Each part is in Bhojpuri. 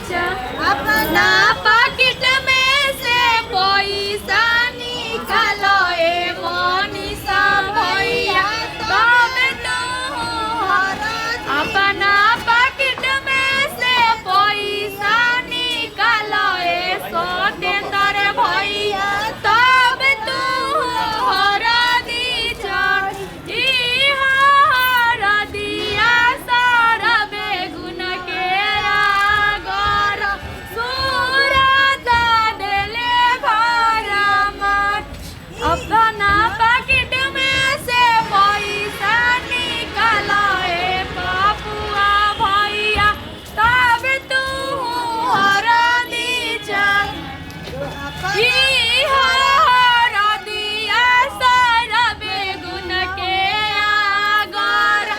दीचा अपना पाकिट में से पैसा निकालो ए मनीषा भैया तब तो अपना पाकिट में से पैसा निकालो ए सतेंद्र भैया तब तू हरा दीचा ई हरा दिया सारा बेगुन के आगर सूरत देले भरा मत अपना पाकिट में से पैसा निकालो ए पापुआ भैया तब तू हरा दीचा ई हरा दिया सारा बेगुन के आगर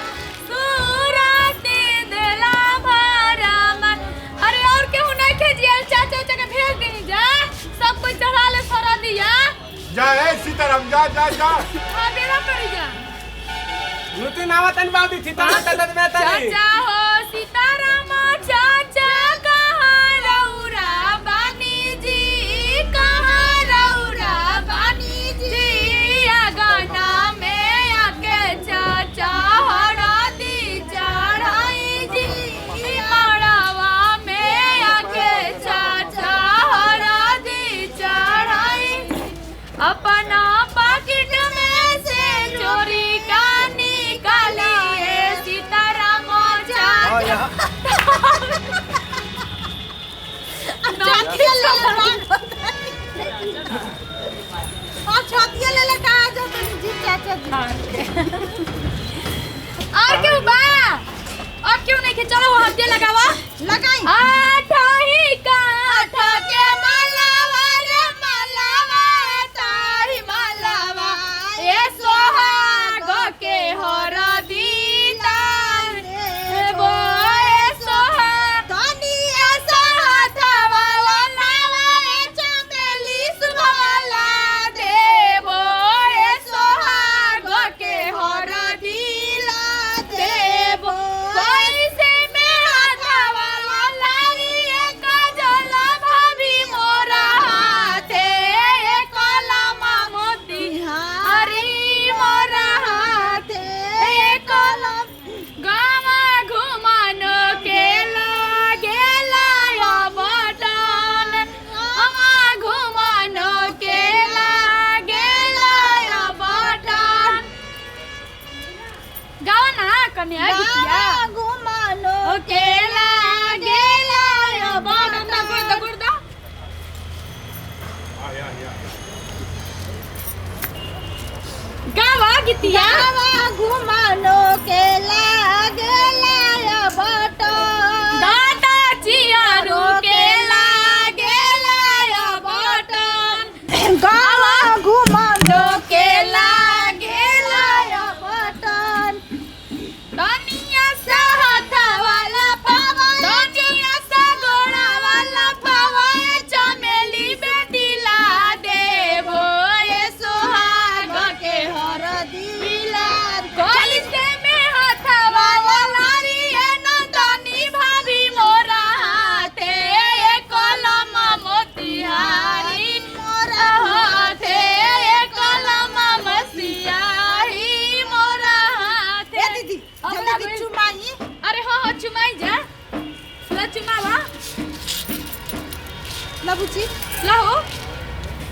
सूरत देला भरा मन। अरे और केहू नहीं खेजियल चाचा चाचा के भेज देनी जा सब कुछ चढ़ा ले सारा दिया जा ए सीताराम जा जा जा हाँ देना पड़ी जा नुती नावतन बादी सीताराम तत में तनी चाचा हो सीताराम चाचा कहाँ रौरा बानी जी कहाँ रौरा बानी जी अगना में आके चाचा हरा दी चढ़ाई जी मड़वा में आके चाचा हरा दी चढ़ाई अपना पाकिट में से चोरी का निकालिए सीताराम चाचा और क्यों बा और क्यों नहीं के चलो वहां पे लगावा लगाई आठा ही का आठा के मलावा रे मलावा ताही मलावा ए सोहाग के हरा दीदार रे बोए सोहाग धनिया साथ वाला नावा ए चमेली सुवाला देवो ए सोहाग के हरा दिला देवो कैसे में हाथ वाला लारी एक जला भाभी मोरा हाथे एक कलमा मोती हरी मोरा हाथे एक कलम गावा घुमान के लागेला या बटन गावा घुमान के लागेला या बटन गावा ना कन्या गीतिया घुमानो के लागेला या बटन ना गुर्दा गावा गीतिया घुमानो के लागेला या बटन दादा चियारो के लागेला या बटन गावा घुमानो के लागेला या बटन दुनिया से हाथ वाला पावा दुनिया से गोड़ा वाला पावा ए चमेली बेटी ला देवो ए सोहाग के हर दिला कलिसे में हाथ वाला लारी ए नंदनी भाभी मोरा हाथे ए कलम मोतिहारी मोरा हाथे ए कलम मसियाही मोरा हाथे दीदी जल्दी चुमाई अरे हाँ हाँ चुमाई जा ला चुमावा ला बुची ला हो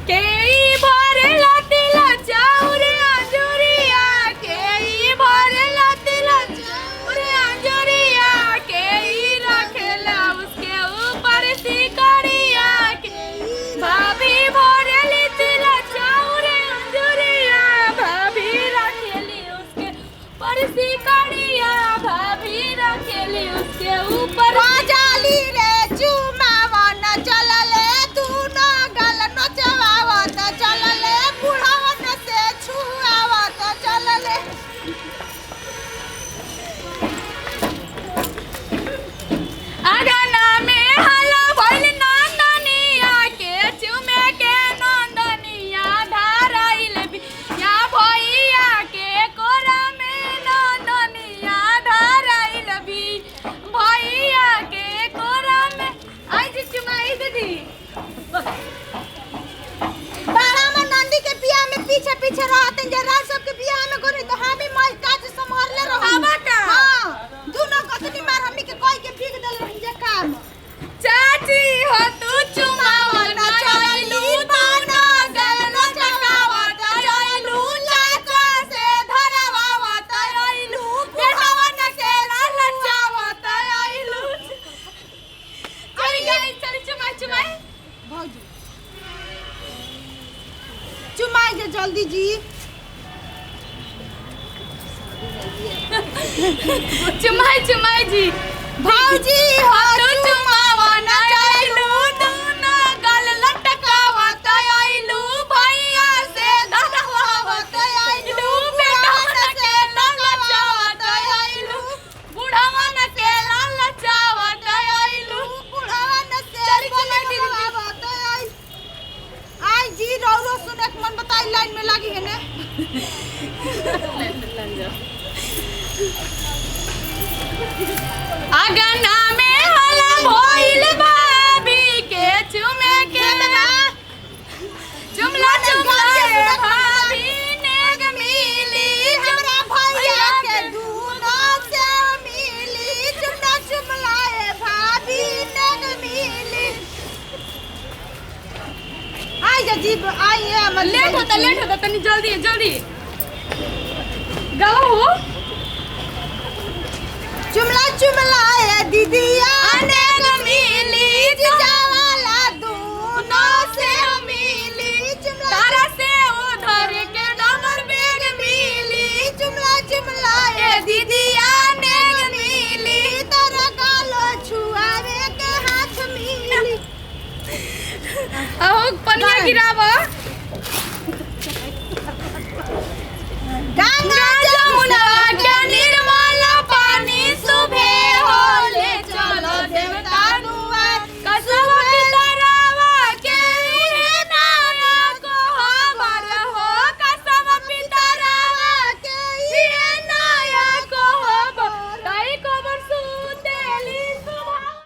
केई भरे लातिला चाउरे अंजुरिया केई भरे लातिला चाउरे अंजुरिया केई रखेला उसके ऊपर सिकड़िया भाभी भरे लितिला चाउरे अंजुरिया भाभी रखेली उसके ऊपर सिकड़िया भाभी रखेली उसके ऊपर जाली रे चुमावा न चलले तू न गल नचवावा त चलले बुढ़ावा न से आइए जल्दी जी। चुमाई जी भौजी हो तो चुमावा ना आइलू दूना गल लटकावा तो आइलू भैया से धरवावा तो आइलू बेटा न के ललचावा तो आइलू बुढ़ावा न के ललचावा तो आइलू बुढ़ावा न से बोलवावा तो आई जी रौरो सुने के मन बताई लाइन में लगी है ने। अगना में हला भइल भाभी के चुमे के चुमला भाभी नेग मिली हमरा भैया के दूनो से मिली चुमलाए भाभी नेग मिली। आइए जी आइए लेट होता तनी जल्दी गाओ चुमलाए दीदिया नेग मिली